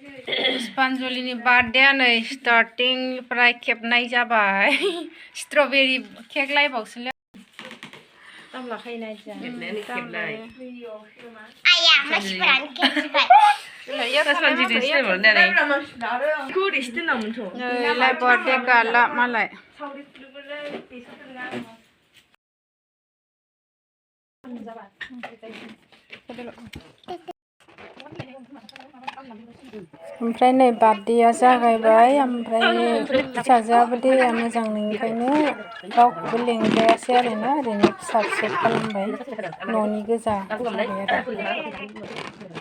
पुष्पांजलिनि बार्थडेआ नै स्टार्टिंनिफ्राय खेबनाय जाबाय स्ट्रबेरी केक लाइबावसोलै दाम लाखायोना इदिया खेबनाय आया मानसिफोरानो खेबबाय लाइ बर्थडे गाला मालाय ओमफ्राय नै बार्थडेआ जागायबाय ओमफ्राय फिसाजोआबो देहाया मोजां नङिखायनो रावखौबो लेंजायासै आरोना ओरैनो फिसा फिसौ खालामबाय न'नि गोजा जाबाय आरो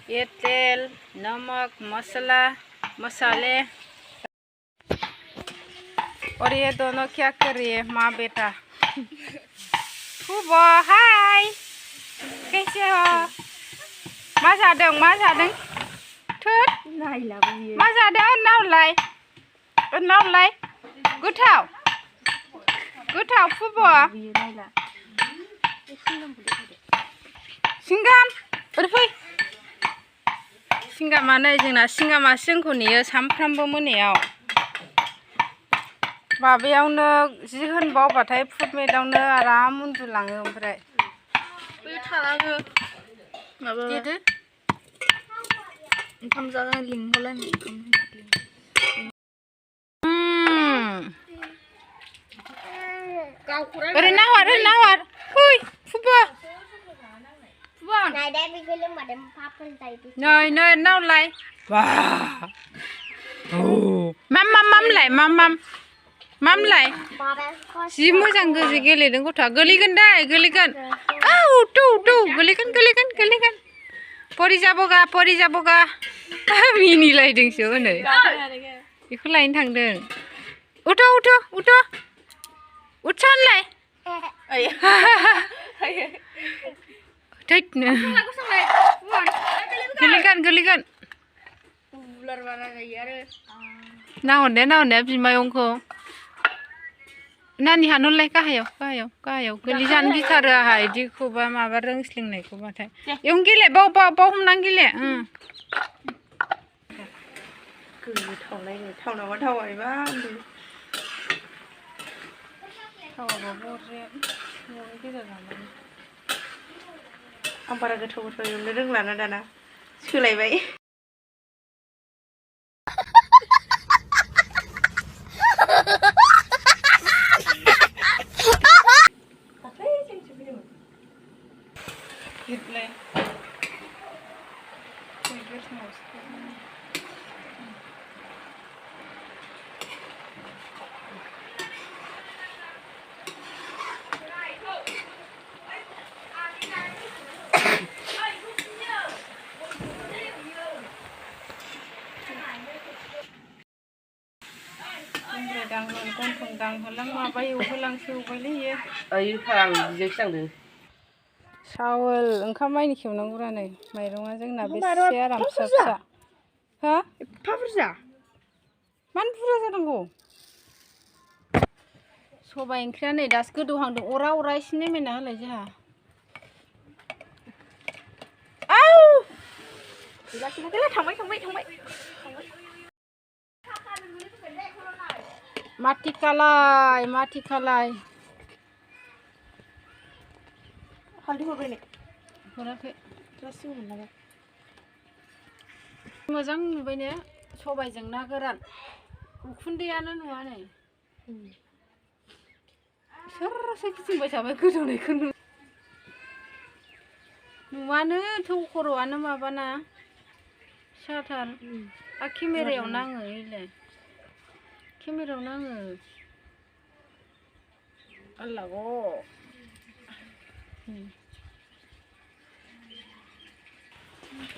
ये तेल नमक मसाला मसाले और ये दोनों क्या कर रही है माँ बेटा फुबो हाय कैसे हो मा जादों थोद मा जादों नावलाय गोथाव फुबो सिंगाम ओरै फै सिंगामा नै जोंना सिंगामा जोंखौ नेयो सामफ्रामबो मोनायाव माबायावनो जि होनबावबाथाय फुटमेटआवनो आराम उन्दुलाङो ओमफ्राय बै थालाङो माबा देदो ओंखाम जानो लिंहरलायनाय ओरै नाहर फै फुबा Này đây mình cứ lưng mà đem pháp phân tay đi. नै नावलाय बा मामलाय मामलाय Ba bé có जि मोजां गोजि गेलेदों गथ'आ गोलैगोन दै गोलैगोन औ दौ गोलैगोन परि जाबगा मिनिलायदोंसो हनै बेखौ लायनो थांदों उथ' उथसानलाय थैनो गोलैगोन बुलार बारा जायो आरो नाहरनाया बिमायंखौ नानि हानहरलाय गाहायाव गोलैजानो गिथारो आहा इदिखौबा माबा रोंस्लिंनायखौबाथाय एवनो गेले बाव हमनानै गेले गोथावलायनो थावनाबा थावायबा थावाबा बरे न'नि गेजेर जानानै आं बारा गोथाव एवनो रोंलाना दाना सोलायबाय गन्थं दांहोलां माबा एवहोलां सेवबायलै इयो सावोल ओंखाम माइनि खेवनांगौरा नै माइरङा जोंना बेसे आराम फिसा हो एफा बुरजा मानो बुरजा जानांगौ सबाइ ओंख्रिया नै दासो गोदौहांदों अरा एसे नेमायना होलाय जोंहा थांबाय माथि खालाय हालदै हरबाय ने हराखै जासिगौमोन नामा मोजां नुबाय ने सबाइजों ना गोरान उखुन्दैयानो नुवा नै सोरसो गिदिंबाय थाबाय गोदौनायखौ नुवानो थौ खर'आनो माबाना फिसाथार आरो केमेरायाव नाङो इलाय केमेरायाव नाङो आल्लाह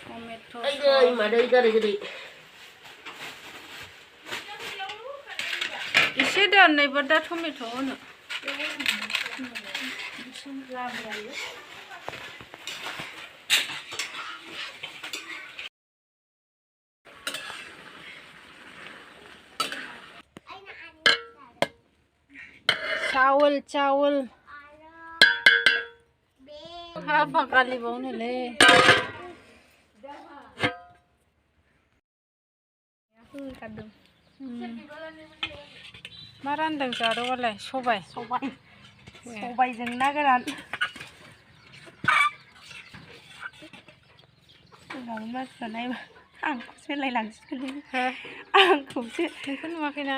टमेट' एसे दोननायबो दा टमेट' होनो चावल apa kali bau nele मा रानदों जारौआलाय सबाइजों ना गोरान जोंहाबो मानसिफ्रा नायबा आंखौसो होनलायलांसिगोन आंखौसो नोंखौ नुवाखैना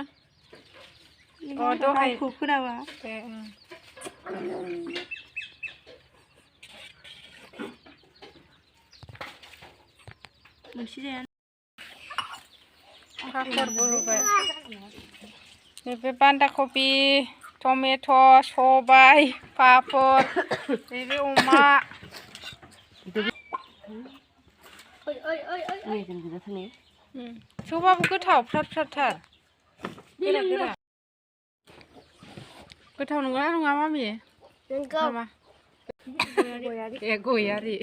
दहाय खोनाबा मोनसे जाया पापरबो होबाय नैबे बान्दा कबि टमेट' सबाइ पापर नैबे अमा थेवबाबो गोथाव फ्राथार गोथाव नंगौना नङा मामि Nggak. गयारि